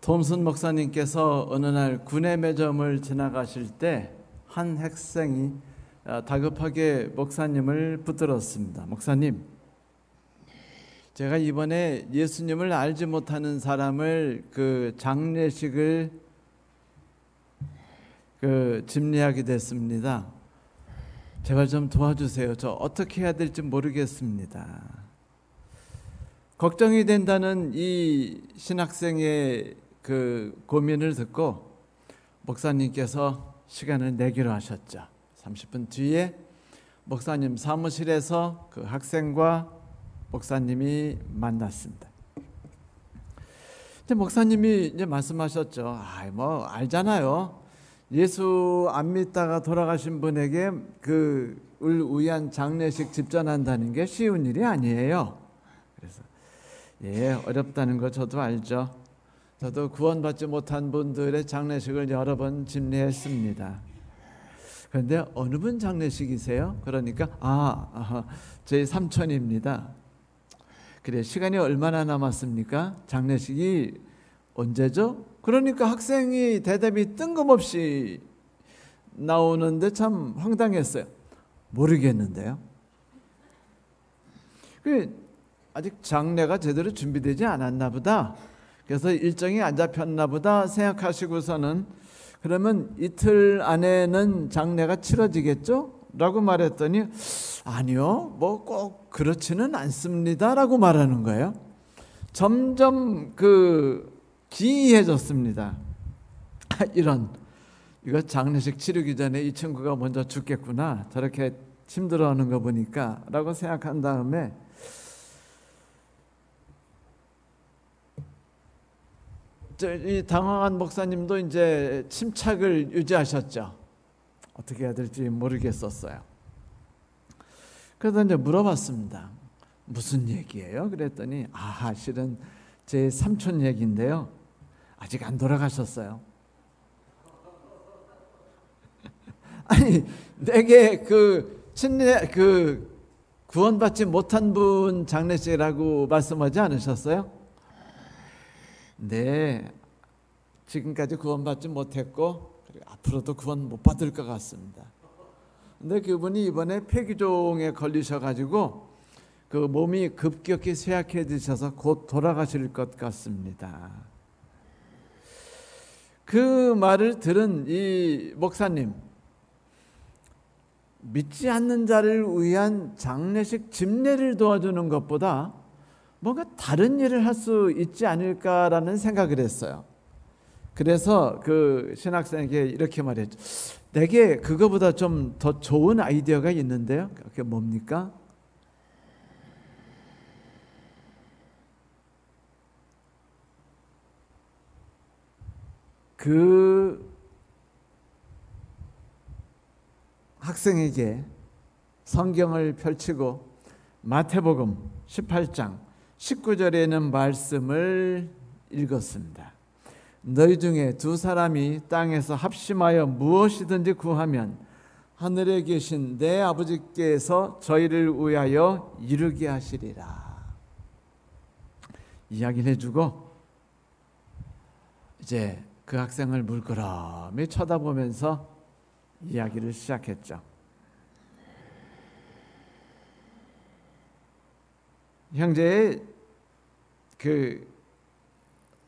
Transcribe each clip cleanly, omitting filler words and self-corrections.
톰슨 목사님께서 어느 날 구내 매점을 지나가실 때 한 학생이 다급하게 목사님을 붙들었습니다. 목사님, 제가 이번에 예수님을 알지 못하는 사람을 장례식을 집례하게 됐습니다. 제발 좀 도와주세요. 저 어떻게 해야 될지 모르겠습니다. 걱정이 된다는 이 신학생의 고민을 듣고 목사님께서 시간을 내기로 하셨죠. 30분 뒤에 목사님 사무실에서 그 학생과 목사님이 만났습니다. 이제 목사님이 이제 말씀하셨죠. 알잖아요. 예수 안 믿다가 돌아가신 분에게 을 위한 장례식 집전한다는 게 쉬운 일이 아니에요. 그래서 어렵다는 거 저도 알죠. 저도 구원받지 못한 분들의 장례식을 여러 번 집례했습니다. 그런데 어느 분 장례식이세요? 그러니까 제 삼촌입니다. 그래, 시간이 얼마나 남았습니까? 장례식이 언제죠? 그러니까 학생이 대답이 뜬금없이 나오는데 참 황당했어요. 모르겠는데요. 아직 장례가 제대로 준비되지 않았나 보다. 그래서 일정이 안 잡혔나 보다 생각하시고서는 그러면 이틀 안에는 장례가 치러지겠죠? 라고 말했더니 아니요, 뭐 꼭 그렇지는 않습니다 라고 말하는 거예요. 점점 기이해졌습니다. 이거 장례식 치르기 전에 이 친구가 먼저 죽겠구나, 저렇게 힘들어하는 거 보니까 라고 생각한 다음에 이 당황한 목사님도 이제 침착을 유지하셨죠. 어떻게 해야 될지 모르겠었어요. 그래서 이제 물어봤습니다. 무슨 얘기예요? 그랬더니 실은 제 삼촌 얘기인데요, 아직 안 돌아가셨어요. 아니, 내게 구원받지 못한 분 장례식이라고 말씀하지 않으셨어요? 네, 지금까지 구원받지 못했고 그리고 앞으로도 구원 못 받을 것 같습니다. 근데 그분이 이번에 폐기종에 걸리셔가지고 몸이 급격히 쇠약해지셔서 곧 돌아가실 것 같습니다. 그 말을 들은 이 목사님, 믿지 않는 자를 위한 장례식 집례를 도와주는 것보다 뭔가 다른 일을 할 수 있지 않을까라는 생각을 했어요. 그래서 그 신학생에게 이렇게 말했죠. 내게 그거보다 좀 더 좋은 아이디어가 있는데요. 그게 뭡니까? 그 학생에게 성경을 펼치고 마태복음 18장 19절에 있는 말씀을 읽었습니다. 너희 중에 두 사람이 땅에서 합심하여 무엇이든지 구하면 하늘에 계신 내 아버지께서 저희를 위하여 이루게 하시리라. 이야기를 해주고 이제 그 학생을 물끄러미 쳐다보면서 이야기를 시작했죠. 형제의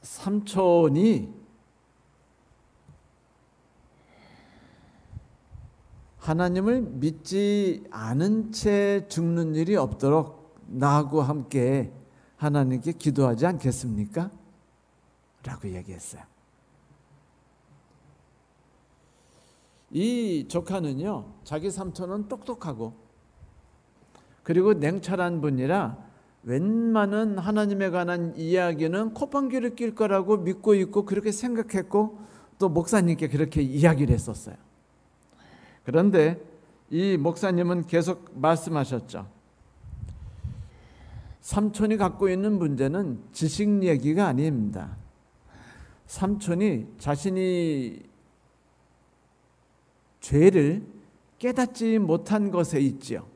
삼촌이 하나님을 믿지 않은 채 죽는 일이 없도록 나하고 함께 하나님께 기도하지 않겠습니까? 라고 얘기했어요. 이 조카는요, 자기 삼촌은 똑똑하고 그리고 냉철한 분이라 웬만한 하나님에 관한 이야기는 콧방귀를 낄 거라고 믿고 있고 그렇게 생각했고 또 목사님께 그렇게 이야기를 했었어요. 그런데 이 목사님은 계속 말씀하셨죠. 삼촌이 갖고 있는 문제는 지식 얘기가 아닙니다. 삼촌이 자신이 죄를 깨닫지 못한 것에 있지요.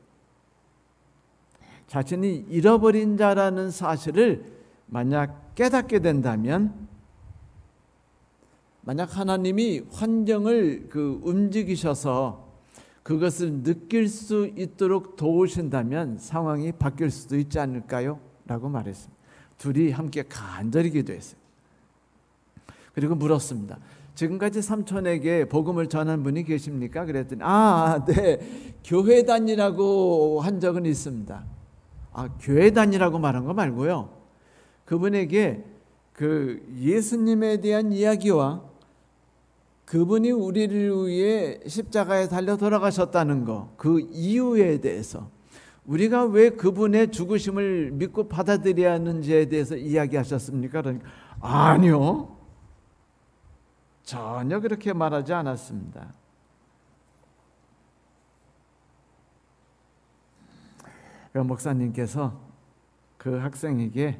자신이 잃어버린 자라는 사실을 만약 깨닫게 된다면 만약 하나님이 환경을 움직이셔서 그것을 느낄 수 있도록 도우신다면 상황이 바뀔 수도 있지 않을까요? 라고 말했습니다. 둘이 함께 간절히 기도했어요. 그리고 물었습니다. 지금까지 삼촌에게 복음을 전한 분이 계십니까? 그랬더니 네, 교회 다니라고 한 적은 있습니다. 교회 다니라고 말한 거 말고요. 그분에게 예수님에 대한 이야기와 그분이 우리를 위해 십자가에 달려 돌아가셨다는 거, 그 이유에 대해서 우리가 왜 그분의 죽으심을 믿고 받아들여야 하는지에 대해서 이야기하셨습니까? 그러니까 아니요, 전혀 그렇게 말하지 않았습니다. 그 목사님께서 그 학생에게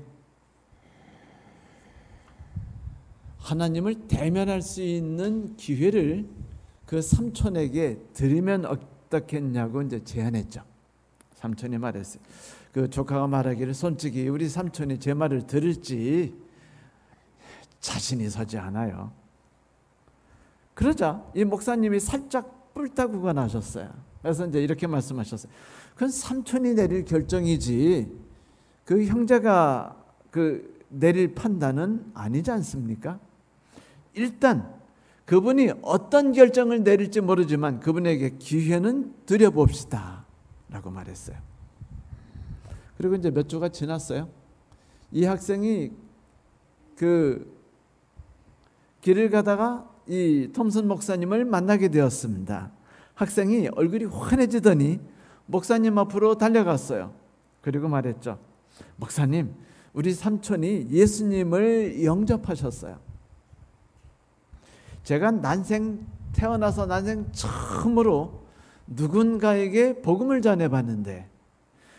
하나님을 대면할 수 있는 기회를 그 삼촌에게 드리면 어떻겠냐고 이제 제안했죠. 삼촌이 말했어요. 그 조카가 말하기를 솔직히 우리 삼촌이 제 말을 들을지 자신이 서지 않아요. 그러자 이 목사님이 살짝 뿔따구가 나셨어요. 그래서 이제 이렇게 말씀하셨어요. 그건 삼촌이 내릴 결정이지 그 형제가 내릴 판단은 아니지 않습니까? 일단 그분이 어떤 결정을 내릴지 모르지만 그분에게 기회는 드려봅시다 라고 말했어요. 그리고 이제 몇 주가 지났어요. 이 학생이 길을 가다가 이 톰슨 목사님을 만나게 되었습니다. 학생이 얼굴이 환해지더니 목사님 앞으로 달려갔어요. 그리고 말했죠. 목사님, 우리 삼촌이 예수님을 영접하셨어요. 제가 태어나서 난생 처음으로 누군가에게 복음을 전해봤는데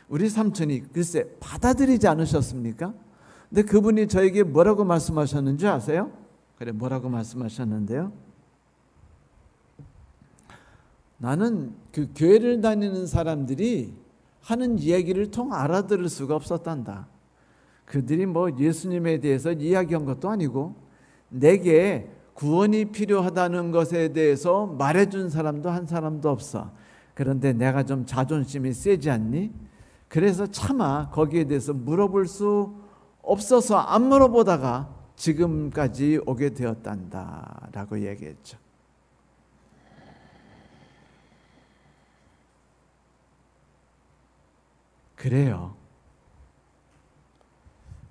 우리 삼촌이 글쎄 받아들이지 않으셨습니까? 근데 그분이 저에게 뭐라고 말씀하셨는지 아세요? 그래, 뭐라고 말씀하셨는데요? 나는 그 교회를 다니는 사람들이 하는 이야기를 통 알아들을 수가 없었단다. 그들이 뭐 예수님에 대해서 이야기한 것도 아니고 내게 구원이 필요하다는 것에 대해서 말해준 사람도 한 사람도 없어. 그런데 내가 좀 자존심이 세지 않니? 그래서 차마 거기에 대해서 물어볼 수 없어서 안 물어보다가 지금까지 오게 되었단다 라고 얘기했죠. 그래요.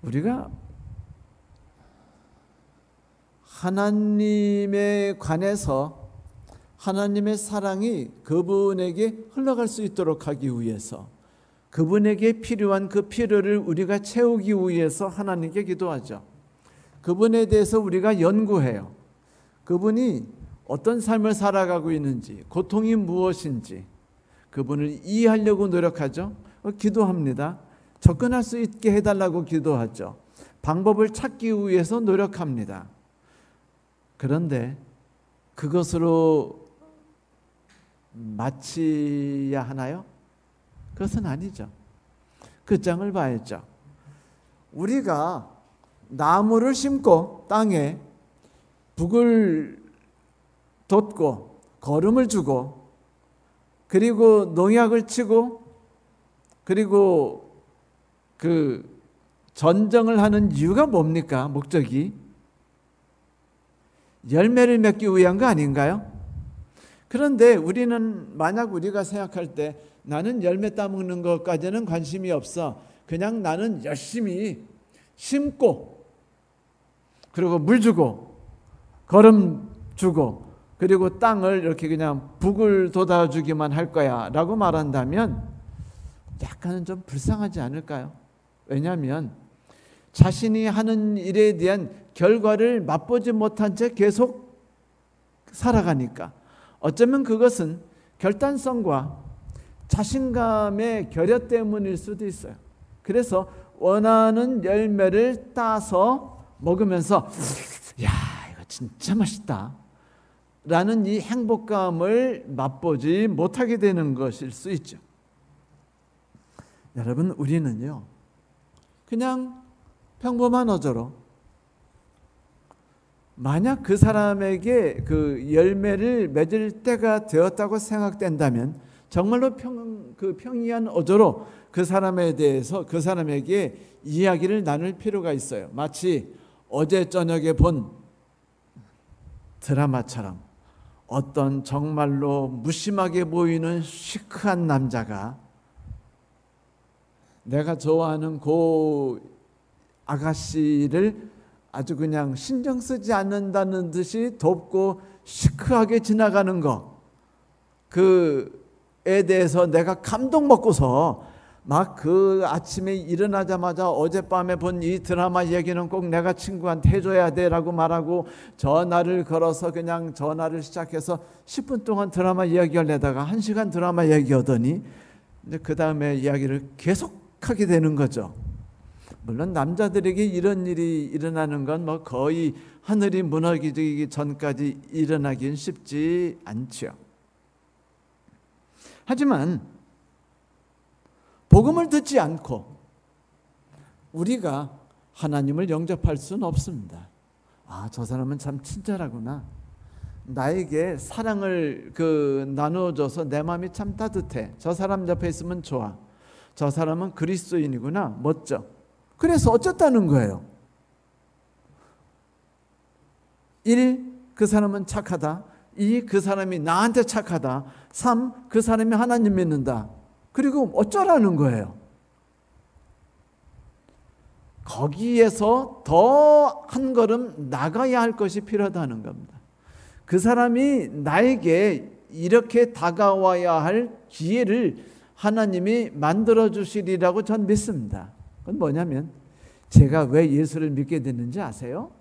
우리가 하나님에 관해서 하나님의 사랑이 그분에게 흘러갈 수 있도록 하기 위해서 그분에게 필요한 그 필요를 우리가 채우기 위해서 하나님께 기도하죠. 그분에 대해서 우리가 연구해요. 그분이 어떤 삶을 살아가고 있는지, 고통이 무엇인지 그분을 이해하려고 노력하죠. 기도합니다. 접근할 수 있게 해달라고 기도하죠. 방법을 찾기 위해서 노력합니다. 그런데 그것으로 마쳐야 하나요? 그것은 아니죠. 끝장을 봐야죠. 우리가 나무를 심고 땅에 북을 돋고 거름을 주고 그리고 농약을 치고 그리고 전정을 하는 이유가 뭡니까? 목적이 열매를 맺기 위한 거 아닌가요? 그런데 우리는 만약 우리가 생각할 때 나는 열매 따먹는 것까지는 관심이 없어. 그냥 나는 열심히 심고 그리고 물 주고 거름 주고 그리고 땅을 이렇게 그냥 북을 돋아주기만 할 거야 라고 말한다면 약간은 좀 불쌍하지 않을까요? 왜냐하면 자신이 하는 일에 대한 결과를 맛보지 못한 채 계속 살아가니까 어쩌면 그것은 결단성과 자신감의 결여 때문일 수도 있어요. 그래서 원하는 열매를 따서 먹으면서 야, 이거 진짜 맛있다 라는 이 행복감을 맛보지 못하게 되는 것일 수 있죠. 여러분, 우리는요 그냥 평범한 어조로 만약 그 사람에게 그 열매를 맺을 때가 되었다고 생각된다면 정말로 평이한 어조로 그 사람에 대해서 그 사람에게 이야기를 나눌 필요가 있어요. 마치 어제 저녁에 본 드라마처럼 어떤 정말로 무심하게 보이는 시크한 남자가 내가 좋아하는 그 아가씨를 아주 그냥 신경 쓰지 않는다는 듯이 돕고 시크하게 지나가는 거, 그에 대해서 내가 감동 먹고서 막 그 아침에 일어나자마자 어젯밤에 본 이 드라마 얘기는 꼭 내가 친구한테 해줘야 돼라고 말하고 전화를 걸어서 그냥 전화를 시작해서 10분 동안 드라마 이야기를 내다가 1시간 드라마 얘기하더니 이제 그 다음에 이야기를 계속하게 되는 거죠. 물론 남자들에게 이런 일이 일어나는 건 뭐 거의 하늘이 무너지기 전까지 일어나긴 쉽지 않죠. 하지만 복음을 듣지 않고 우리가 하나님을 영접할 수는 없습니다. 아, 저 사람은 참 친절하구나. 나에게 사랑을 나누어줘서 내 마음이 참 따뜻해. 저 사람 옆에 있으면 좋아. 저 사람은 그리스도인이구나. 멋져. 그래서 어쨌다는 거예요. 1. 그 사람은 착하다. 2. 그 사람이 나한테 착하다. 3. 그 사람이 하나님 믿는다. 그리고 어쩌라는 거예요. 거기에서 더 한 걸음 나가야 할 것이 필요하다는 겁니다. 그 사람이 나에게 이렇게 다가와야 할 기회를 하나님이 만들어 주시리라고 전 믿습니다. 그건 뭐냐면 제가 왜 예수를 믿게 됐는지 아세요?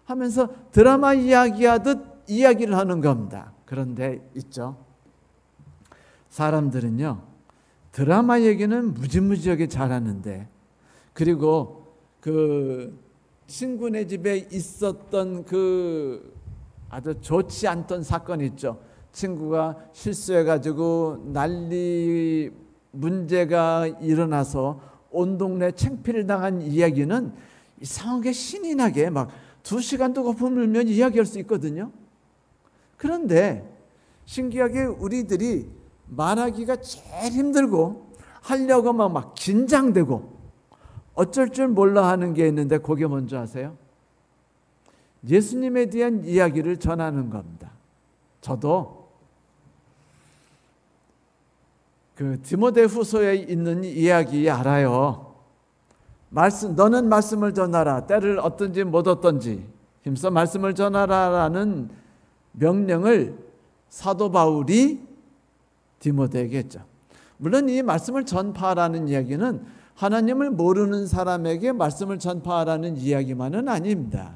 하면서 드라마 이야기하듯 이야기를 하는 겁니다. 그런데 있죠. 사람들은요, 드라마 얘기는 무지무지하게 잘하는데, 그리고 그 친구네 집에 있었던 그 아주 좋지 않던 사건 있죠. 친구가 실수해가지고 난리 문제가 일어나서 온 동네 창피를 당한 이야기는 이상하게 신이 나게 막 2시간도 거품 물면 이야기할 수 있거든요. 그런데 신기하게 우리들이 말하기가 제일 힘들고 하려고 막 긴장되고 어쩔 줄 몰라 하는 게 있는데 그게 뭔지 아세요? 예수님에 대한 이야기를 전하는 겁니다. 저도 그 디모데후서에 있는 이야기 알아요. 너는 말씀을 전하라. 때를 얻든지 못 얻든지 힘써 말씀을 전하라라는 명령을 사도 바울이 디모데에게 했죠. 물론 이 말씀을 전파하라는 이야기는 하나님을 모르는 사람에게 말씀을 전파하라는 이야기만은 아닙니다.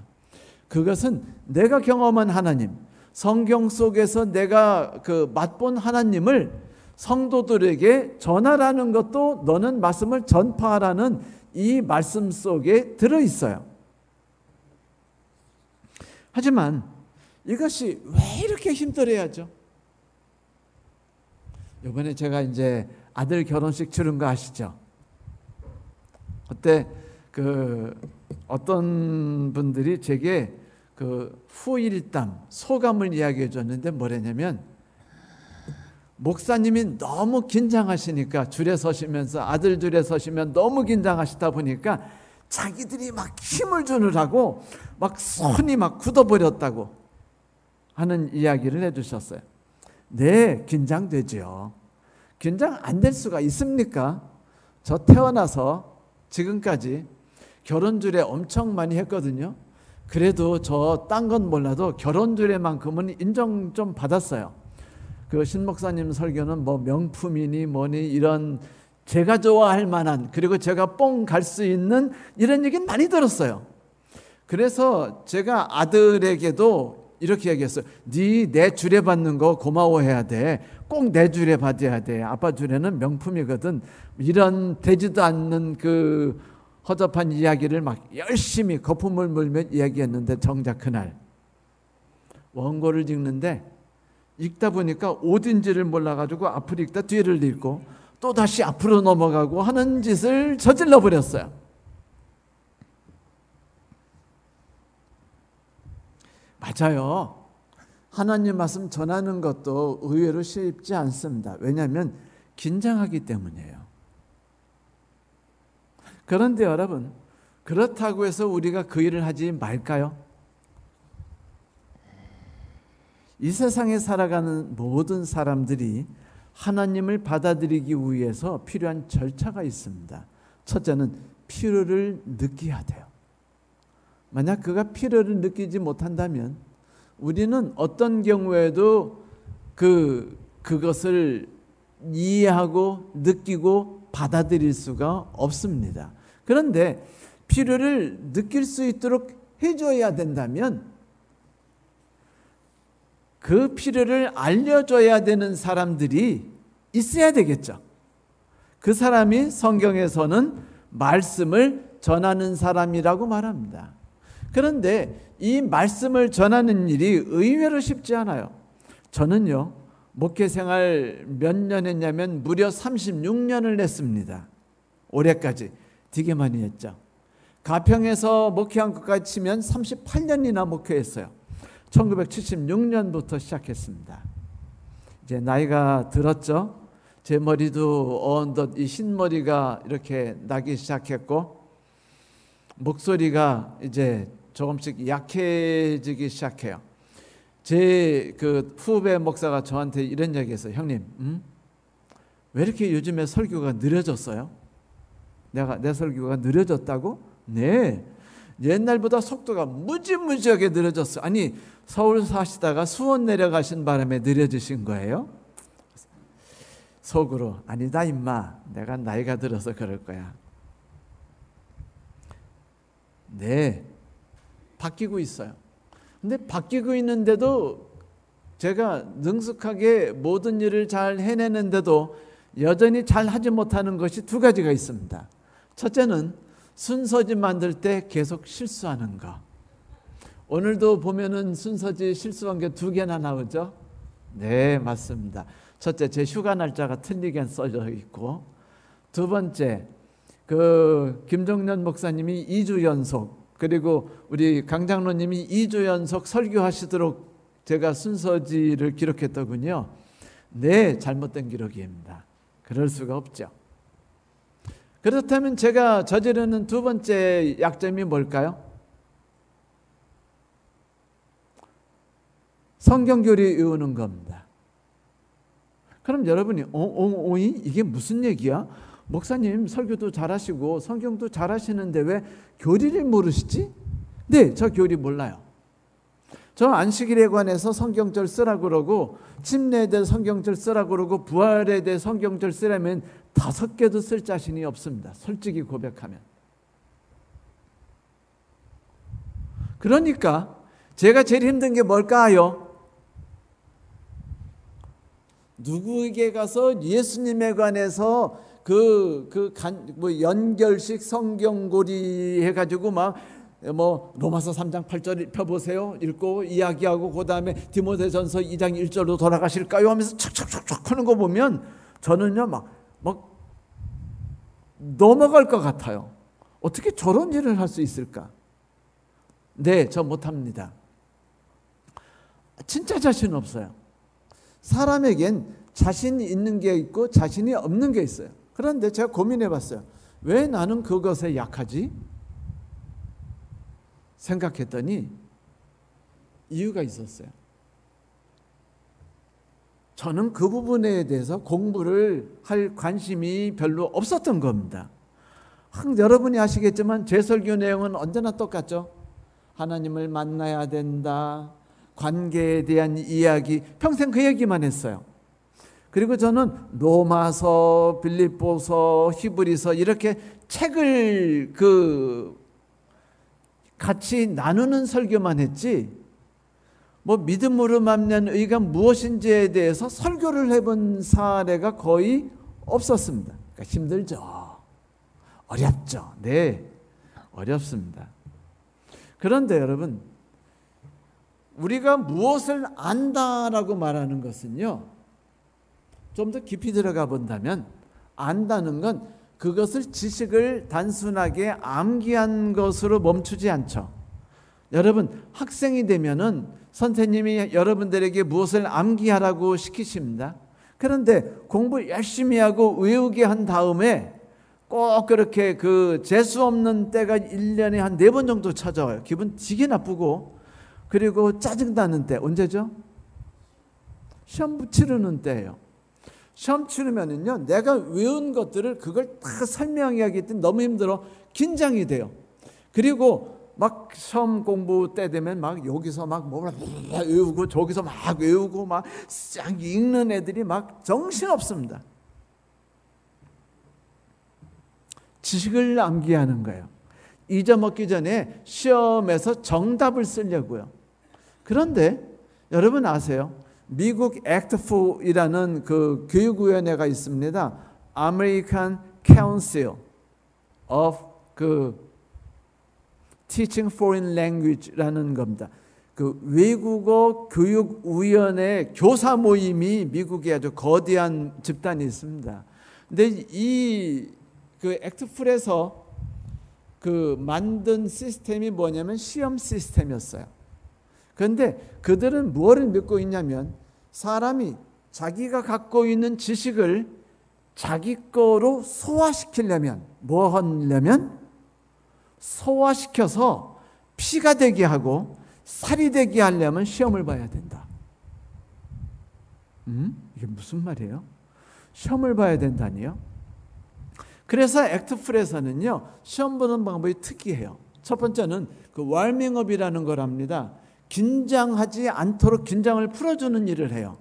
그것은 내가 경험한 하나님, 성경 속에서 내가 맛본 하나님을 성도들에게 전하라는 것도 너는 말씀을 전파하라는 이 말씀 속에 들어있어요. 하지만 이것이 왜 이렇게 힘들어야죠? 이번에 제가 이제 아들 결혼식 치른 거 아시죠? 그때 어떤 분들이 제게 후일담, 소감을 이야기해 줬는데 뭐랬냐면, 목사님이 너무 긴장하시니까 줄에 서시면서 아들 줄에 서시면 너무 긴장하시다 보니까 자기들이 막 힘을 주느라고 막 손이 막 굳어버렸다고 하는 이야기를 해주셨어요. 네, 긴장되죠. 긴장 안 될 수가 있습니까? 저 태어나서 지금까지 결혼주례 엄청 많이 했거든요. 그래도 저 딴 건 몰라도 결혼주례만큼은 인정 좀 받았어요. 그 신목사님 설교는 뭐 명품이니 뭐니 이런 제가 좋아할 만한, 그리고 제가 뽕 갈 수 있는 이런 얘기는 많이 들었어요. 그래서 제가 아들에게도 이렇게 얘기했어요. 네 내 주례 받는 거 고마워해야 돼. 꼭 내 주례 받아야 돼. 아빠 주례는 명품이거든. 이런 되지도 않는 그 허접한 이야기를 막 열심히 거품을 물며 이야기했는데, 정작 그날 원고를 읽는데 읽다 보니까 어딘지를 몰라가지고 앞을 읽다 뒤를 읽고 또 다시 앞으로 넘어가고 하는 짓을 저질러 버렸어요. 맞아요. 하나님 말씀 전하는 것도 의외로 쉽지 않습니다. 왜냐하면 긴장하기 때문이에요. 그런데 여러분, 그렇다고 해서 우리가 그 일을 하지 말까요? 이 세상에 살아가는 모든 사람들이 하나님을 받아들이기 위해서 필요한 절차가 있습니다. 첫째는 필요를 느껴야 돼요. 만약 그가 필요를 느끼지 못한다면 우리는 어떤 경우에도 그것을 이해하고 느끼고 받아들일 수가 없습니다. 그런데 필요를 느낄 수 있도록 해줘야 된다면 그 필요를 알려줘야 되는 사람들이 있어야 되겠죠. 그 사람이 성경에서는 말씀을 전하는 사람이라고 말합니다. 그런데 이 말씀을 전하는 일이 의외로 쉽지 않아요. 저는요, 목회 생활 몇 년 했냐면 무려 36년을 했습니다. 올해까지 되게 많이 했죠. 가평에서 목회한 것까지 치면 38년이나 목회했어요. 1976년부터 시작했습니다. 이제 나이가 들었죠. 제 머리도 어느덧 이 흰머리가 이렇게 나기 시작했고 목소리가 이제 조금씩 약해지기 시작해요. 제 그 후배 목사가 저한테 이런 얘기했어요. 형님, 왜 이렇게 요즘에 설교가 느려졌어요? 내 설교가 느려졌다고? 네. 옛날보다 속도가 무지무지하게 느려졌어요. 아니, 서울 사시다가 수원 내려가신 바람에 느려지신 거예요? 속으로, 아니다 임마, 내가 나이가 들어서 그럴 거야. 네, 바뀌고 있어요. 근데 바뀌고 있는데도 제가 능숙하게 모든 일을 잘 해내는데도 여전히 잘 하지 못하는 것이 두 가지가 있습니다. 첫째는 순서지 만들 때 계속 실수하는 거. 오늘도 보면은 순서지 실수한 게 2개나 나오죠? 네, 맞습니다. 첫째, 제 휴가 날짜가 틀리게 써져 있고, 두 번째, 김종년 목사님이 2주 연속, 그리고 우리 강장로님이 2주 연속 설교하시도록 제가 순서지를 기록했더군요. 네, 잘못된 기록입니다. 그럴 수가 없죠. 그렇다면 제가 저지르는 두 번째 약점이 뭘까요? 성경교리 외우는 겁니다. 그럼 여러분이 이게 무슨 얘기야? 목사님 설교도 잘하시고 성경도 잘하시는데 왜 교리를 모르시지? 네, 저 교리 몰라요. 저 안식일에 관해서 성경절 쓰라고 그러고 침례에 대해 성경절 쓰라고 그러고 부활에 대해 성경절 쓰라면 5개도 쓸 자신이 없습니다. 솔직히 고백하면. 그러니까 제가 제일 힘든 게 뭘까요? 누구에게 가서 예수님에 관해서 연결식 성경고리 해가지고 로마서 3장 8절 펴보세요. 읽고 이야기하고 그 다음에 디모데전서 2장 1절로 돌아가실까요? 하면서 척척척척 하는 거 보면 저는요 막 넘어갈 것 같아요. 어떻게 저런 일을 할 수 있을까? 네, 저 못합니다. 진짜 자신 없어요. 사람에겐 자신이 있는 게 있고 자신이 없는 게 있어요. 그런데 제가 고민해 봤어요. 왜 나는 그것에 약하지? 생각했더니 이유가 있었어요. 저는 그 부분에 대해서 공부를 할 관심이 별로 없었던 겁니다. 여러분이 아시겠지만 제 설교 내용은 언제나 똑같죠. 하나님을 만나야 된다. 관계에 대한 이야기, 평생 그 얘기만 했어요. 그리고 저는 로마서, 빌립보서, 히브리서 이렇게 책을 같이 나누는 설교만 했지 믿음으로 말미암는 의가 무엇인지에 대해서 설교를 해본 사례가 거의 없었습니다. 그러니까 힘들죠. 어렵죠. 네, 어렵습니다. 그런데 여러분, 우리가 무엇을 안다라고 말하는 것은요, 좀 더 깊이 들어가 본다면 안다는 건 그것을 지식을 단순하게 암기한 것으로 멈추지 않죠. 여러분, 학생이 되면은 선생님이 여러분들에게 무엇을 암기하라고 시키십니다. 그런데 공부 열심히 하고 외우게 한 다음에 꼭 그렇게 그 재수 없는 때가 1년에 한 4번 정도 찾아와요. 기분 되게 나쁘고, 그리고 짜증나는 때 언제죠? 시험 치르는 때예요. 시험 치르면은요, 내가 외운 것들을 그걸 다 설명하기 때문에 너무 힘들어. 긴장이 돼요. 그리고 막 시험 공부 때 되면 막 여기서 막 뭐 외우고 저기서 막 외우고 막 싹 읽는 애들이 막 정신없습니다. 지식을 암기하는 거예요. 잊어먹기 전에 시험에서 정답을 쓰려고요. 그런데 여러분 아세요? 미국 Act 4이라는 그 교육위원회가 있습니다. American Council of 그 Teaching Foreign Language라는 겁니다. 그 외국어 교육위원회 교사 모임이 미국에 아주 거대한 집단이 있습니다. 근데 이 그 액트 4에서 그 만든 시스템이 뭐냐면 시험 시스템이었어요. 그런데 그들은 무엇을 믿고 있냐면 사람이 자기가 갖고 있는 지식을 자기 거로 소화시키려면 뭐 하려면 소화시켜서 피가 되게 하고 살이 되게 하려면 시험을 봐야 된다. 이게 무슨 말이에요? 시험을 봐야 된다니요? 그래서 액트 4에서는요, 시험 보는 방법이 특이해요. 첫 번째는 그 워밍업이라는 걸 합니다. 긴장하지 않도록 긴장을 풀어주는 일을 해요.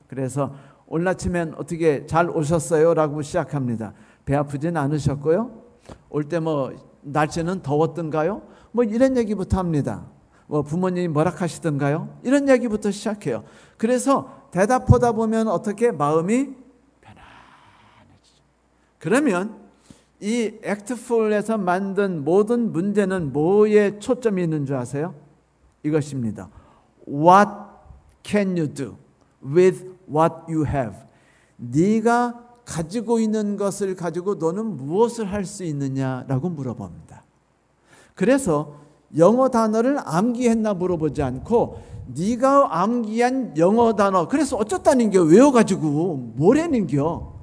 그래서 오늘 아침엔 어떻게 잘 오셨어요? 라고 시작합니다. 배 아프진 않으셨고요? 올 때 뭐 날씨는 더웠던가요? 뭐 이런 얘기부터 합니다. 뭐 부모님이 뭐라 하시던가요? 이런 얘기부터 시작해요. 그래서 대답하다 보면 어떻게 마음이 편안해지죠. 그러면 이 액트 4에서 만든 모든 문제는 뭐에 초점이 있는 줄 아세요? 이것입니다. What can you do with what you have? 네가 가지고 있는 것을 가지고 너는 무엇을 할 수 있느냐라고 물어봅니다. 그래서 영어 단어를 암기했나 물어보지 않고 네가 암기한 영어 단어, 그래서 어쩌다는 겨 외워가지고 뭐라는 겨,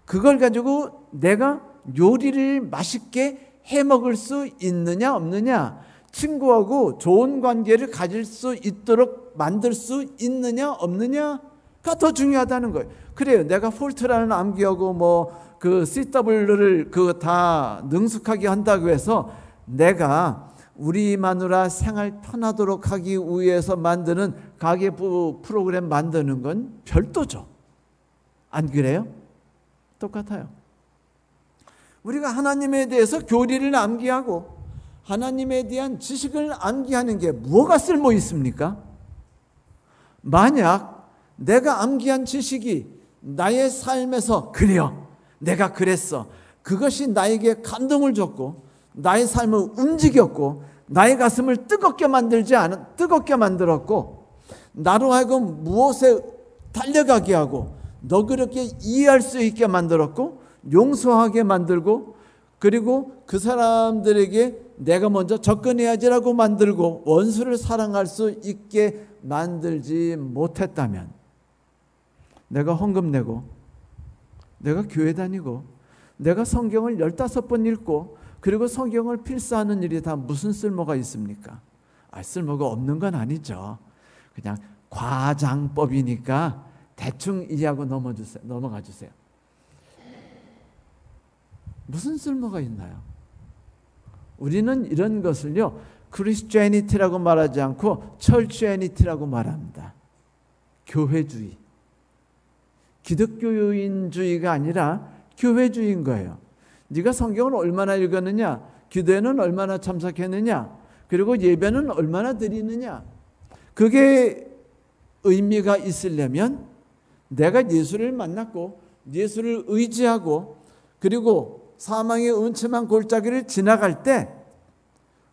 그걸 가지고 내가 요리를 맛있게 해먹을 수 있느냐 없느냐, 친구하고 좋은 관계를 가질 수 있도록 만들 수 있느냐 없느냐가 더 중요하다는 거예요. 그래요. 내가 폴트라는 암기하고 뭐 그 CW를 그 다 능숙하게 한다고 해서 내가 우리 마누라 생활 편하도록 하기 위해서 만드는 가계부 프로그램 만드는 건 별도죠. 안 그래요? 똑같아요. 우리가 하나님에 대해서 교리를 암기하고 하나님에 대한 지식을 암기하는 게 뭐가 쓸모 있습니까? 만약 내가 암기한 지식이 나의 삶에서 그래요, 내가 그랬어, 그것이 나에게 감동을 줬고 나의 삶을 움직였고 나의 가슴을 뜨겁게 만들었고 나로 하여금 무엇에 달려가게 하고 너그럽게 이해할 수 있게 만들었고 용서하게 만들고, 그리고 그 사람들에게 내가 먼저 접근해야지라고 만들고 원수를 사랑할 수 있게 만들지 못했다면, 내가 헌금 내고 내가 교회 다니고 내가 성경을 15번 읽고 그리고 성경을 필사하는 일이 다 무슨 쓸모가 있습니까? 쓸모가 없는 건 아니죠. 그냥 과장법이니까 대충 이해하고 넘어가 주세요. 무슨 쓸모가 있나요? 우리는 이런 것을요, 크리스티애니티라고 말하지 않고 철치애니티라고 말합니다. 교회주의. 기독교인주의가 아니라 교회주의인 거예요. 네가 성경을 얼마나 읽었느냐, 기도회는 얼마나 참석했느냐, 그리고 예배는 얼마나 드리느냐, 그게 의미가 있으려면 내가 예수를 만났고 예수를 의지하고 그리고 사망의 음침한 골짜기를 지나갈 때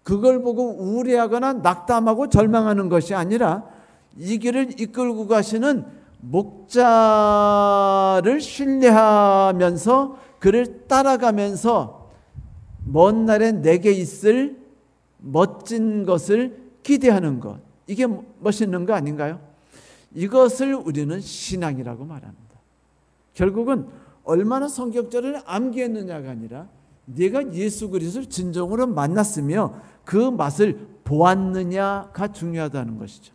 그걸 보고 우울해하거나 낙담하고 절망하는 것이 아니라 이 길을 이끌고 가시는 목자를 신뢰하면서 그를 따라가면서 먼 날에 내게 있을 멋진 것을 기대하는 것, 이게 멋있는 거 아닌가요? 이것을 우리는 신앙이라고 말합니다. 결국은 얼마나 성경절을 암기했느냐가 아니라 내가 예수 그리스도를 진정으로 만났으며 그 맛을 보았느냐가 중요하다는 것이죠.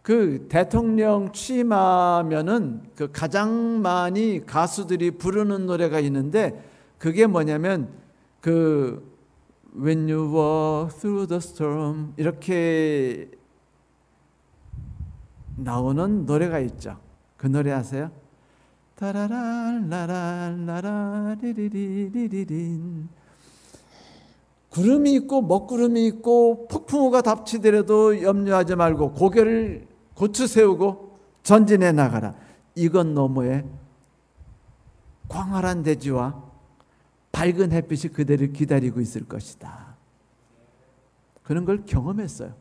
그 대통령 취임하면은 그 가장 많이 가수들이 부르는 노래가 있는데 그게 뭐냐면 그 When you walk through the storm 이렇게 나오는 노래가 있죠. 그 노래 아세요? 타라랄라랄라라리리리리린 구름이 있고 먹구름이 있고 폭풍우가 닥치더라도 염려하지 말고 고개를 고추 세우고 전진해 나가라. 이건 너머에 광활한 대지와 밝은 햇빛이 그대를 기다리고 있을 것이다. 그런 걸 경험했어요.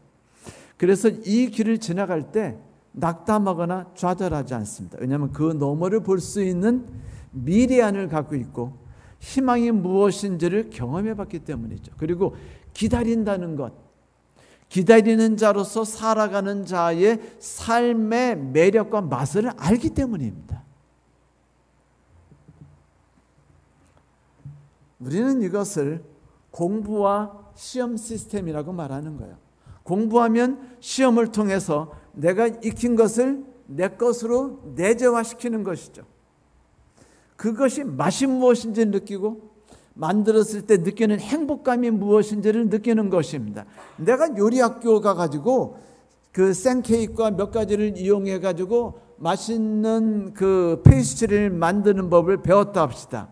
그래서 이 길을 지나갈 때 낙담하거나 좌절하지 않습니다. 왜냐하면 그 너머를 볼 수 있는 미래안을 갖고 있고 희망이 무엇인지를 경험해 봤기 때문이죠. 그리고 기다린다는 것, 기다리는 자로서 살아가는 자의 삶의 매력과 맛을 알기 때문입니다. 우리는 이것을 공부와 시험 시스템이라고 말하는 거예요. 공부하면 시험을 통해서 내가 익힌 것을 내 것으로 내재화시키는 것이죠. 그것이 맛이 무엇인지 느끼고 만들었을 때 느끼는 행복감이 무엇인지를 느끼는 것입니다. 내가 요리학교 가가지고 그 생케이크와 몇 가지를 이용해가지고 맛있는 그 페이스트리를 만드는 법을 배웠다 합시다.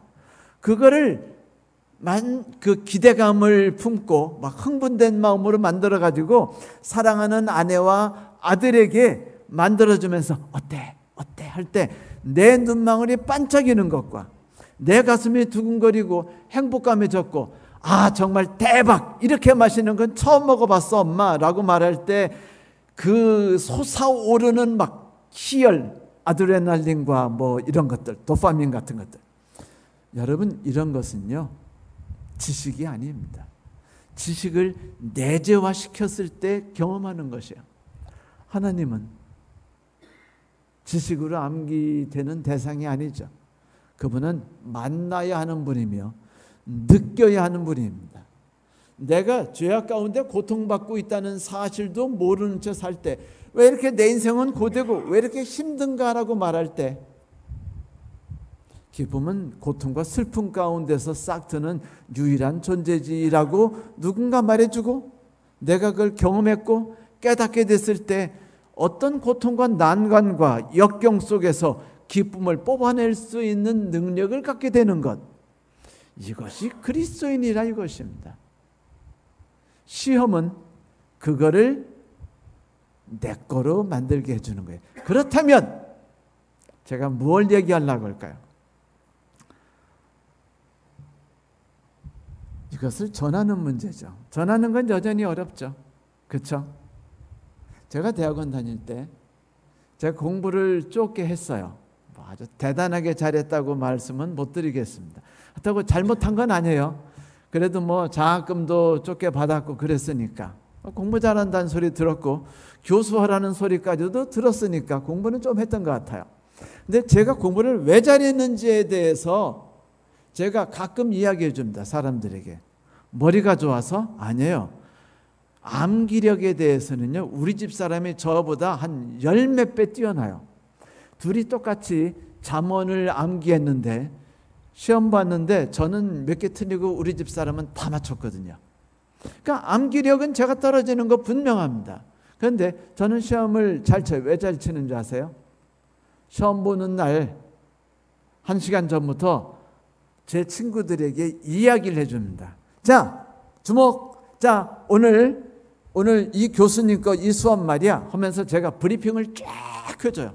그거를 그 기대감을 품고 막 흥분된 마음으로 만들어가지고 사랑하는 아내와 아들에게 만들어주면서 어때? 어때? 할 때 내 눈망울이 반짝이는 것과 내 가슴이 두근거리고 행복감이 졌고 아 정말 대박! 이렇게 맛있는 건 처음 먹어봤어 엄마 라고 말할 때 그 솟아오르는 막 희열, 아드레날린과 뭐 이런 것들, 도파민 같은 것들. 여러분 이런 것은요 지식이 아닙니다. 지식을 내재화시켰을 때 경험하는 것이에요. 하나님은 지식으로 암기되는 대상이 아니죠. 그분은 만나야 하는 분이며 느껴야 하는 분입니다. 내가 죄악 가운데 고통받고 있다는 사실도 모르는 채 살 때 왜 이렇게 내 인생은 고되고 왜 이렇게 힘든가라고 말할 때 기쁨은 고통과 슬픔 가운데서 싹 트는 유일한 존재지라고 누군가 말해주고 내가 그걸 경험했고 깨닫게 됐을 때 어떤 고통과 난관과 역경 속에서 기쁨을 뽑아낼 수 있는 능력을 갖게 되는 것, 이것이 그리스도인이라 이것입니다. 시험은 그거를 내 거로 만들게 해주는 거예요. 그렇다면 제가 뭘 얘기하려고 할까요? 이것을 전하는 문제죠. 전하는 건 여전히 어렵죠. 그렇죠? 제가 대학원 다닐 때 제가 공부를 쫓게 했어요. 아주 대단하게 잘했다고 말씀은 못 드리겠습니다. 그렇다고 잘못한 건 아니에요. 그래도 뭐 장학금도 쫓게 받았고 그랬으니까 공부 잘한다는 소리 들었고 교수하라는 소리까지도 들었으니까 공부는 좀 했던 것 같아요. 근데 제가 공부를 왜 잘했는지에 대해서 제가 가끔 이야기해 줍니다. 사람들에게. 머리가 좋아서? 아니에요. 암기력에 대해서는요, 우리 집 사람이 저보다 한 열 몇 배 뛰어나요. 둘이 똑같이 잠언을 암기했는데 시험 봤는데 저는 몇 개 틀리고 우리 집 사람은 다 맞췄거든요. 그러니까 암기력은 제가 떨어지는 거 분명합니다. 그런데 저는 시험을 잘 쳐요. 왜 잘 치는 줄 아세요? 시험 보는 날 1시간 전부터 제 친구들에게 이야기를 해줍니다. 자, 주목! 자, 오늘 이 교수님 거 이 수업 말이야 하면서 제가 브리핑을 쫙 해줘요.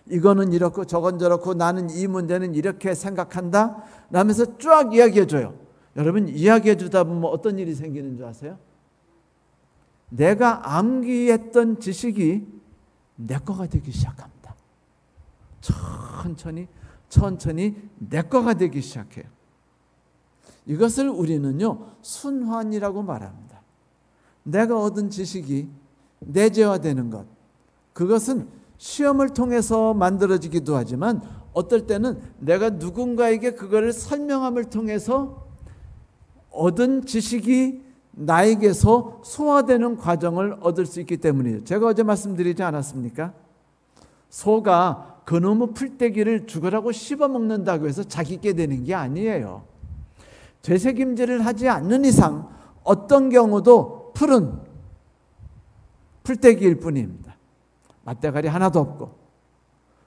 이거는 이렇고 저건 저렇고 나는 이 문제는 이렇게 생각한다 라면서 쫙 이야기해줘요. 여러분 이야기해 주다 보면 어떤 일이 생기는 줄 아세요? 내가 암기했던 지식이 내 거가 되기 시작합니다. 천천히 내 거가 되기 시작해요. 이것을 우리는요 순환이라고 말합니다. 내가 얻은 지식이 내재화되는 것, 그것은 시험을 통해서 만들어지기도 하지만 어떨 때는 내가 누군가에게 그거를 설명함을 통해서 얻은 지식이 나에게서 소화되는 과정을 얻을 수 있기 때문이에요. 제가 어제 말씀드리지 않았습니까? 소가 그놈의 풀떼기를 죽으라고 씹어먹는다고 해서 자기께 되는 게 아니에요. 되새김질을 하지 않는 이상 어떤 경우도 풀은 풀떼기일 뿐입니다. 맛대가리 하나도 없고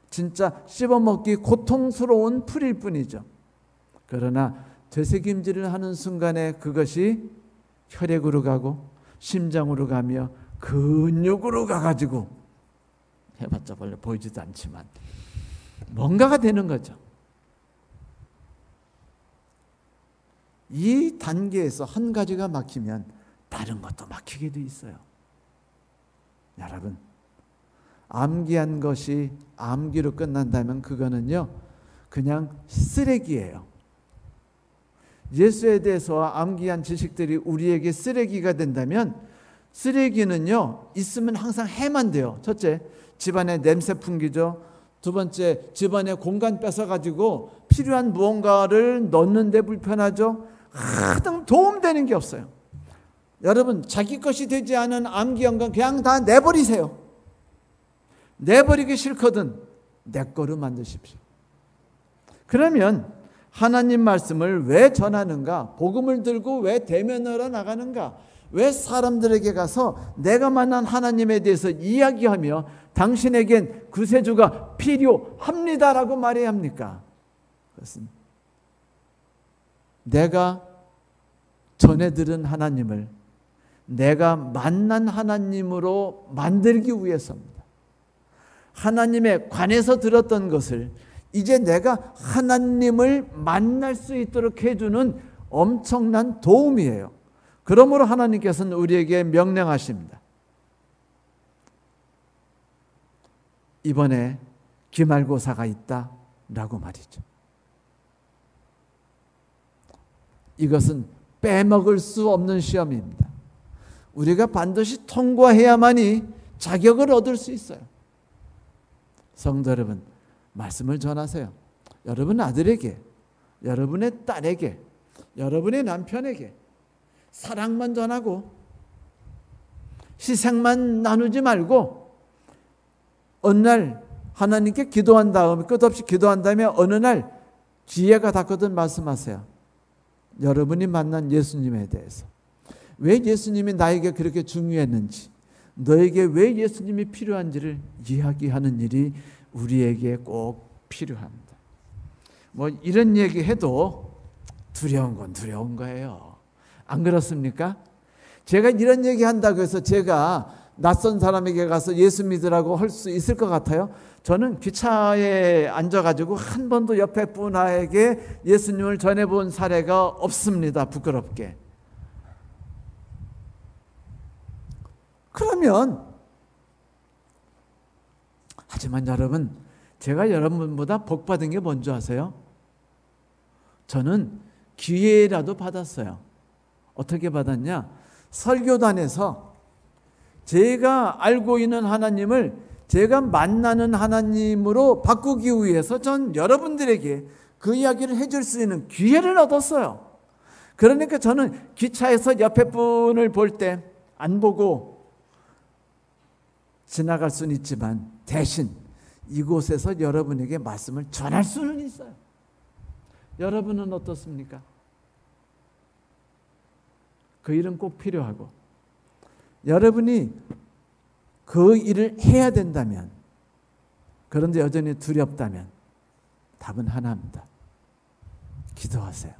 진짜 씹어먹기 고통스러운 풀일 뿐이죠. 그러나 되새김질을 하는 순간에 그것이 혈액으로 가고 심장으로 가며 근육으로 가가지고 해봤자 별로 보이지도 않지만 뭔가가 되는 거죠. 이 단계에서 한 가지가 막히면 다른 것도 막히게 돼 있어요. 여러분, 암기한 것이 암기로 끝난다면 그거는요 그냥 쓰레기예요. 예수에 대해서 암기한 지식들이 우리에게 쓰레기가 된다면 쓰레기는요 있으면 항상 해만 돼요. 첫째, 집안에 냄새 풍기죠. 두 번째, 집안에 공간 뺏어가지고 필요한 무언가를 넣는데 불편하죠. 하등 도움되는 게 없어요. 여러분, 자기 것이 되지 않은 암기한 건 그냥 다 내버리세요. 내버리기 싫거든 내 거로 만드십시오. 그러면 하나님 말씀을 왜 전하는가? 복음을 들고 왜 대면하러 나가는가? 왜 사람들에게 가서 내가 만난 하나님에 대해서 이야기하며 당신에겐 구세주가 필요합니다라고 말해야 합니까? 그것은 내가 전해 들은 하나님을 내가 만난 하나님으로 만들기 위해서입니다. 하나님에 관해서 들었던 것을 이제 내가 하나님을 만날 수 있도록 해주는 엄청난 도움이에요. 그러므로 하나님께서는 우리에게 명령하십니다. 이번에 기말고사가 있다라고 말이죠. 이것은 빼먹을 수 없는 시험입니다. 우리가 반드시 통과해야만이 자격을 얻을 수 있어요. 성도 여러분, 말씀을 전하세요. 여러분 아들에게, 여러분의 딸에게, 여러분의 남편에게 사랑만 전하고 희생만 나누지 말고 어느 날 하나님께 기도한 다음에 끝없이 기도한 다음에 어느 날 기회가 닿거든 말씀하세요. 여러분이 만난 예수님에 대해서 왜 예수님이 나에게 그렇게 중요했는지, 너에게 왜 예수님이 필요한지를 이야기하는 일이 우리에게 꼭 필요합니다. 뭐 이런 얘기해도 두려운 건 두려운 거예요. 안 그렇습니까? 제가 이런 얘기한다고 해서 제가 낯선 사람에게 가서 예수 믿으라고 할 수 있을 것 같아요? 저는 기차에 앉아가지고 한 번도 옆에 분에게 예수님을 전해본 사례가 없습니다. 부끄럽게. 그러면 하지만 여러분, 제가 여러분보다 복 받은 게 뭔지 아세요? 저는 기회라도 받았어요. 어떻게 받았냐? 설교단에서 제가 알고 있는 하나님을 제가 만나는 하나님으로 바꾸기 위해서 전 여러분들에게 그 이야기를 해줄 수 있는 기회를 얻었어요. 그러니까 저는 기차에서 옆에 분을 볼 때 안 보고 지나갈 수는 있지만 대신 이곳에서 여러분에게 말씀을 전할 수는 있어요. 여러분은 어떻습니까? 그 일은 꼭 필요하고 여러분이 그 일을 해야 된다면, 그런데 여전히 두렵다면 답은 하나입니다. 기도하세요.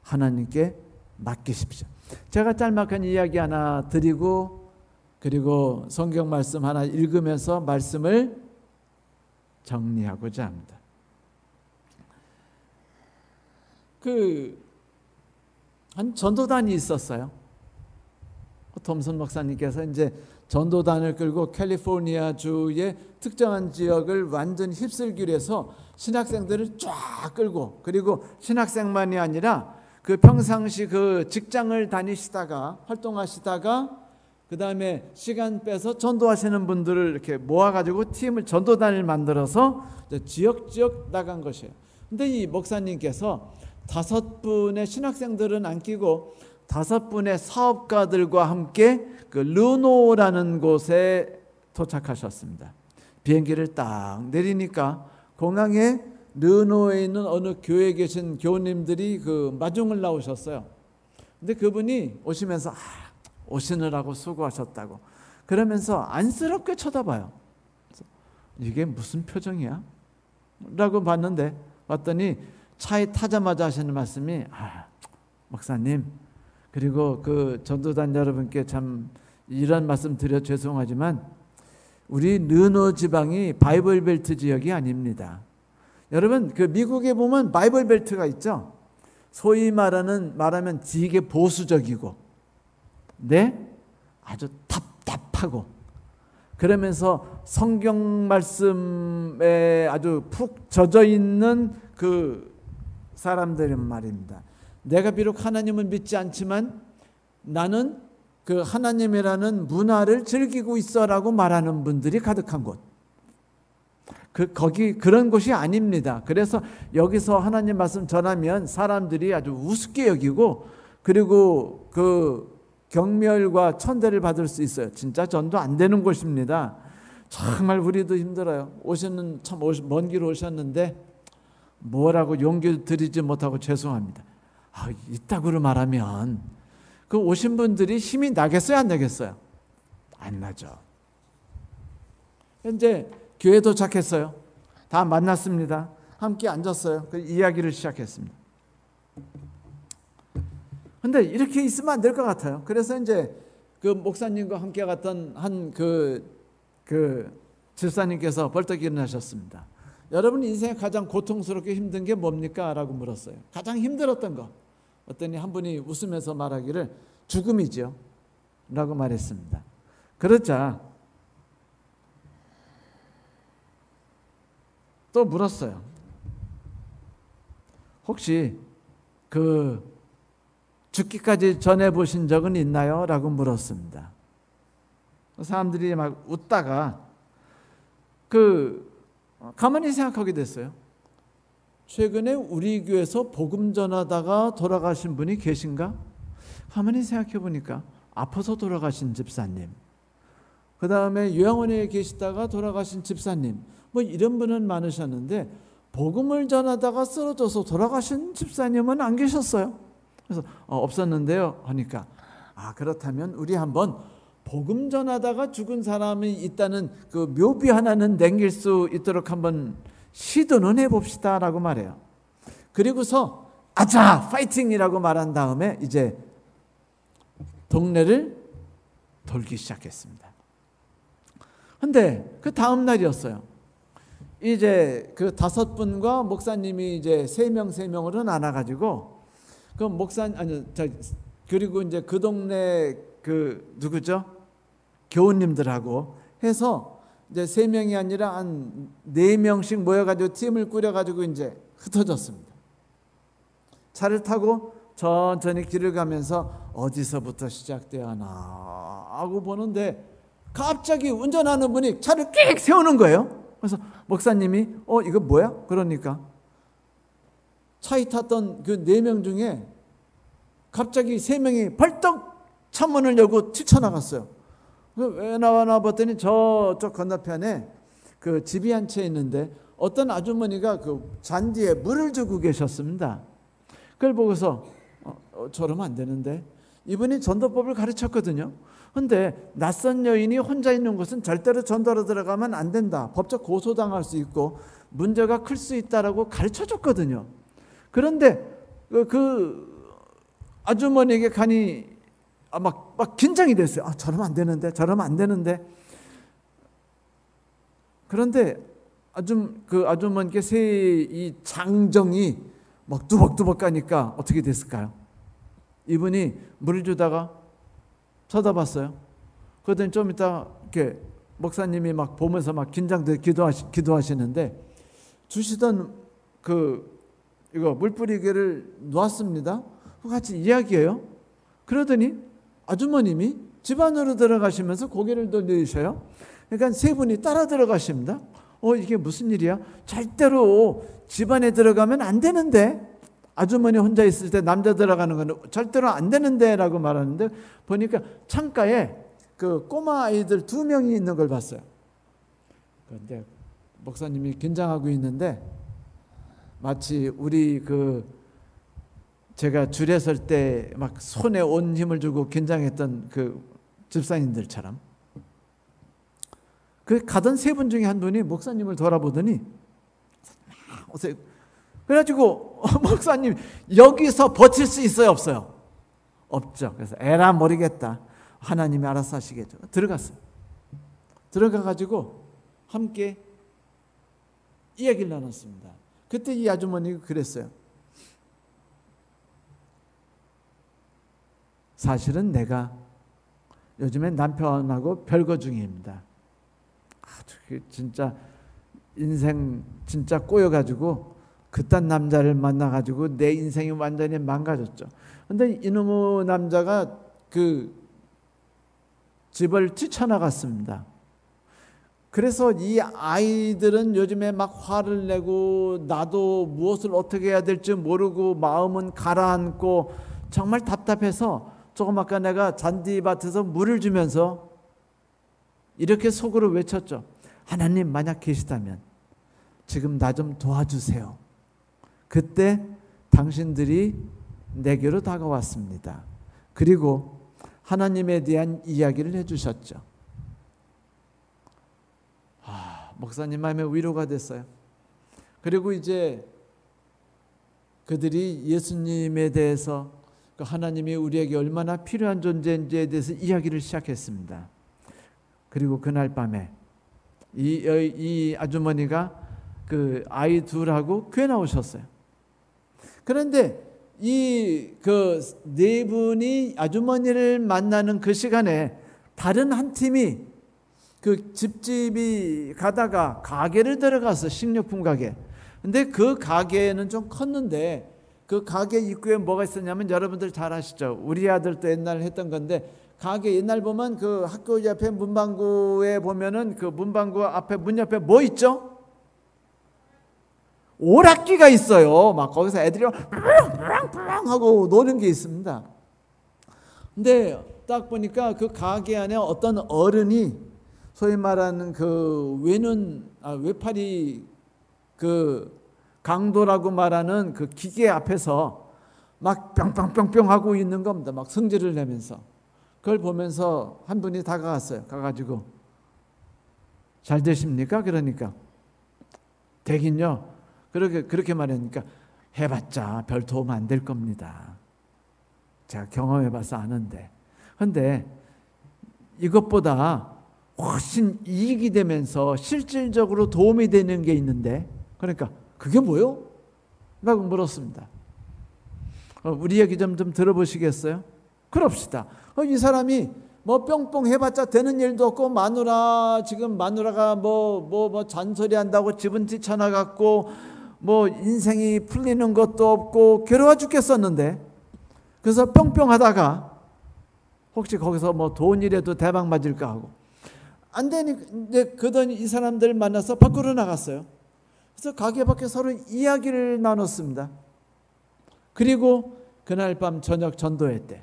하나님께 맡기십시오. 제가 짤막한 이야기 하나 드리고 그리고 성경 말씀 하나 읽으면서 말씀을 정리하고자 합니다. 한 전도단이 있었어요. 톰슨 목사님께서 이제 전도단을 끌고 캘리포니아 주의 특정한 지역을 완전 휩쓸기로 해서 신학생들을 쫙 끌고, 그리고 신학생만이 아니라 그 평상시 그 직장을 다니시다가 활동하시다가 그 다음에 시간 빼서 전도하시는 분들을 이렇게 모아가지고 팀을 전도단을 만들어서 지역 나간 것이에요. 근데 이 목사님께서 5분의 신학생들은 안 끼고 5분의 사업가들과 함께 그 르노라는 곳에 도착하셨습니다. 비행기를 딱 내리니까 공항에 르노에 있는 어느 교회에 계신 교우님들이 그 마중을 나오셨어요. 근데 그분이 오시면서 오시느라고 수고하셨다고 그러면서 안쓰럽게 쳐다봐요. 이게 무슨 표정이야? 라고 봤더니 차에 타자마자 하시는 말씀이 목사님 그리고 그 전도단 여러분께 참 이런 말씀 드려 죄송하지만 우리 르노 지방이 바이블 벨트 지역이 아닙니다. 여러분 그 미국에 보면 바이블 벨트가 있죠. 소위 말하면 되게 보수적이고 아주 답답하고 그러면서 성경 말씀에 아주 푹 젖어 있는 그 사람들은 말입니다. 내가 비록 하나님을 믿지 않지만 나는 그 하나님이라는 문화를 즐기고 있어라고 말하는 분들이 가득한 곳. 거기 그런 곳이 아닙니다. 그래서 여기서 하나님 말씀 전하면 사람들이 아주 우습게 여기고 그리고 그 경멸과 천대를 받을 수 있어요. 진짜 전도 안 되는 곳입니다. 정말 우리도 힘들어요. 오시는 참 먼 길 오셨는데 뭐라고 용기 드리지 못하고 죄송합니다. 이따구로 말하면 그 오신 분들이 힘이 나겠어요, 안 나겠어요? 안 나죠. 현재 교회 도착했어요. 다 만났습니다. 함께 앉았어요. 그 이야기를 시작했습니다. 근데 이렇게 있으면 안 될 것 같아요. 그래서 이제 그 목사님과 함께 갔던 한 그 집사님께서 벌떡 일어나셨습니다. 여러분 인생에 가장 고통스럽게 힘든 게 뭡니까? 라고 물었어요. 가장 힘들었던 거. 어떠니 한 분이 웃으면서 말하기를 죽음이죠. 라고 말했습니다. 그러자 또 물었어요. 혹시 그 죽기까지 전해보신 적은 있나요? 라고 물었습니다. 사람들이 막 웃다가 가만히 생각하게 됐어요. 최근에 우리 교회에서 복음 전하다가 돌아가신 분이 계신가? 가만히 생각해 보니까 아파서 돌아가신 집사님, 그 다음에 요양원에 계시다가 돌아가신 집사님, 뭐 이런 분은 많으셨는데 복음을 전하다가 쓰러져서 돌아가신 집사님은 안 계셨어요. 그래서 없었는데요 하니까 그렇다면 우리 한번 복음 전하다가 죽은 사람이 있다는 그 묘비 하나는 남길 수 있도록 한번 시도는 해봅시다 라고 말해요. 그리고서 아자 파이팅이라고 말한 다음에 이제 동네를 돌기 시작했습니다. 근데 그 다음 날이었어요. 이제 그 5분과 목사님이 이제 3명으로 나눠가지고 그 그리고 이제 그 동네 누구죠? 교우님들하고 해서 이제 3명이 아니라 한 4명씩 모여가지고 팀을 꾸려가지고 이제 흩어졌습니다. 차를 타고 천천히 길을 가면서 어디서부터 시작되었나 하고 보는데 갑자기 운전하는 분이 차를 끽 세우는 거예요. 그래서 목사님이 이거 뭐야? 그러니까 차에 탔던 그 4명 중에 갑자기 3명이 벌떡 창문을 열고 뛰쳐나갔어요. 왜 나와나 봤더니 저쪽 건너편에 그 집이 한 채 있는데 어떤 아주머니가 그 잔디에 물을 주고 계셨습니다. 그걸 보고서 저러면 안 되는데 이분이 전도법을 가르쳤거든요. 근데 낯선 여인이 혼자 있는 곳은 절대로 전도하러 들어가면 안 된다. 법적 고소당할 수 있고 문제가 클 수 있다라고 가르쳐줬거든요. 그런데 그 아주머니에게 가니 막 긴장이 됐어요. 저러면 안 되는데. 그런데 그 아주머니께 이 장정이 막 두벅두벅 가니까 어떻게 됐을까요? 이분이 물을 주다가 쳐다봤어요. 그러더니 좀 이따 이렇게 목사님이 막 보면서 막 긴장돼 기도하시는데 주시던 이거 물 뿌리개를 놓았습니다. 같이 이야기해요. 그러더니 아주머님이 집 안으로 들어가시면서 고개를 돌리셔요. 그러니까 세 분이 따라 들어가십니다. 이게 무슨 일이야? 절대로 집 안에 들어가면 안 되는데, 아주머니 혼자 있을 때 남자 들어가는 건 절대로 안 되는데 라고 말하는데, 보니까 창가에 그 꼬마 아이들 2명이 있는 걸 봤어요. 그런데 목사님이 긴장하고 있는데 마치 우리 제가 줄에 설 때 막 손에 온 힘을 주고 긴장했던 그 집사님들처럼, 그 가던 세 분 중에 한 분이 목사님을 돌아보더니 오세요. 그래가지고 목사님 여기서 버틸 수 있어요, 없어요? 없죠. 그래서 에라 모르겠다, 하나님이 알아서 하시겠죠. 들어갔어요. 들어가가지고 함께 이야기를 나눴습니다. 그때 이 아주머니가 그랬어요. 사실은 내가 요즘에 남편하고 별거 중입니다. 아주 진짜 인생 진짜 꼬여가지고 그딴 남자를 만나가지고 내 인생이 완전히 망가졌죠. 근데 이놈의 남자가 그 집을 뛰쳐나갔습니다. 그래서 이 아이들은 요즘에 막 화를 내고 나도 무엇을 어떻게 해야 될지 모르고 마음은 가라앉고 정말 답답해서 조금 아까 내가 잔디밭에서 물을 주면서 이렇게 속으로 외쳤죠. 하나님 만약 계시다면 지금 나 좀 도와주세요. 그때 당신들이 내게로 다가왔습니다. 그리고 하나님에 대한 이야기를 해주셨죠. 목사님 마음에 위로가 됐어요. 그리고 이제 그들이 예수님에 대해서, 하나님이 우리에게 얼마나 필요한 존재인지에 대해서 이야기를 시작했습니다. 그리고 그날 밤에 이 아주머니가 그 아이 둘하고 교회 나오셨어요. 그런데 이 네 분이 아주머니를 만나는 그 시간에 다른 한 팀이 그 집집이 가다가 가게를 들어가서 식료품 가게. 근데 그 가게는 좀 컸는데 그 가게 입구에 뭐가 있었냐면, 여러분들 잘 아시죠? 우리 아들도 옛날 했던 건데, 가게 옛날 보면 그 학교 옆에 문방구에 보면은 그 문방구 앞에 문 옆에 뭐 있죠? 오락기가 있어요. 막 거기서 애들이 뿌랑뿌랑 하고 노는 게 있습니다. 근데 딱 보니까 그 가게 안에 어떤 어른이 소위 말하는 그 외팔이 그 강도라고 말하는 그 기계 앞에서 막 뿅뿅뿅뿅 하고 있는 겁니다. 막 성질을 내면서. 그걸 보면서 한 분이 다가갔어요. 가가지고 잘 되십니까? 그러니까 되긴요. 그렇게 말하니까 해봤자 별 도움 안 될 겁니다. 제가 경험해봐서 아는데. 근데 이것보다 훨씬 이익이 되면서 실질적으로 도움이 되는 게 있는데, 그러니까 그게 뭐요? 라고 물었습니다. 우리 얘기 좀 들어보시겠어요? 그럽시다. 이 사람이 뭐 뿅뿅 해봤자 되는 일도 없고, 지금 마누라가 뭐 잔소리 한다고 집은 뛰쳐나갔고, 뭐 인생이 풀리는 것도 없고 괴로워 죽겠었는데, 그래서 뿅뿅 하다가 혹시 거기서 뭐 좋은 일에도 대박 맞을까 하고 안 되니 이제 그러더니 이 사람들 만나서 밖으로 나갔어요. 그래서 가게 밖에 서로 이야기를 나눴습니다. 그리고 그날 밤 저녁 전도회 때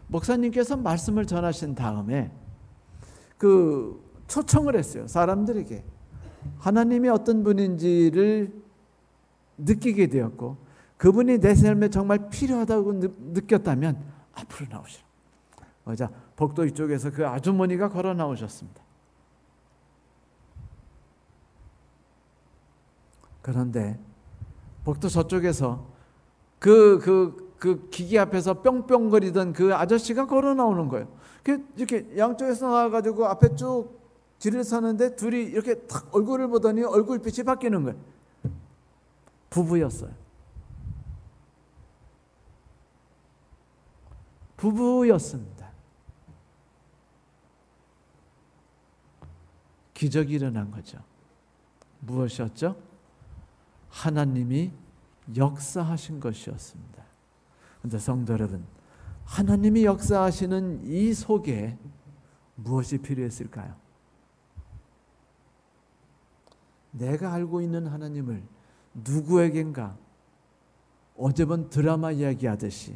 목사님께서 말씀을 전하신 다음에 그 초청을 했어요. 사람들에게 하나님이 어떤 분인지를 느끼게 되었고, 그분이 내 삶에 정말 필요하다고 느꼈다면 앞으로 나오시라. 자, 복도 이쪽에서 그 아주머니가 걸어 나오셨습니다. 그런데 복도 저쪽에서 그 기기 앞에서 뿅뿅거리던 그 아저씨가 걸어 나오는 거예요. 이렇게 양쪽에서 나와가지고 앞에 쭉 줄을 서는데 둘이 이렇게 탁 얼굴을 보더니 얼굴빛이 바뀌는 거예요. 부부였어요. 부부였습니다. 기적이 일어난 거죠. 무엇이었죠? 하나님이 역사하신 것이었습니다. 그런데 성도 여러분, 하나님이 역사하시는 이 속에 무엇이 필요했을까요? 내가 알고 있는 하나님을 누구에겐가 어제 본 드라마 이야기하듯이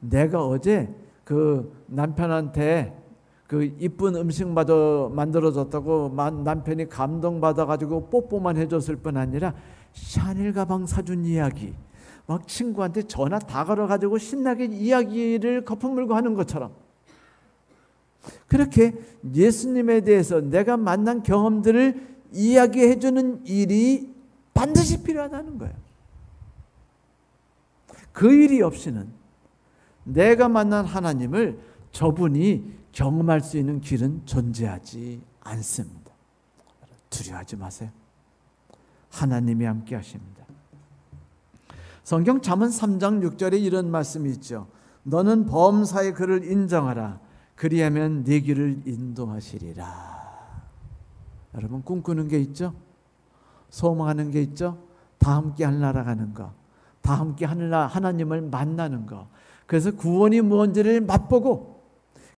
내가 어제 그 남편한테 그 이쁜 음식 만들어줬다고 남편이 감동받아가지고 뽀뽀만 해줬을 뿐 아니라 샤넬 가방 사준 이야기, 막 친구한테 전화 다 걸어가지고 신나게 이야기를 거품 물고 하는 것처럼, 그렇게 예수님에 대해서 내가 만난 경험들을 이야기해주는 일이 반드시 필요하다는 거예요. 그 일이 없이는 내가 만난 하나님을 저분이 경험할 수 있는 길은 존재하지 않습니다. 두려워하지 마세요. 하나님이 함께 하십니다. 성경 잠언 3장 6절에 이런 말씀이 있죠. 너는 범사의 그를 인정하라. 그리하면 네 길을 인도하시리라. 여러분, 꿈꾸는 게 있죠? 소망하는 게 있죠? 다 함께 하늘나라 가는 거, 다 함께 하나님을 만나는 거. 그래서 구원이 뭔지를 맛보고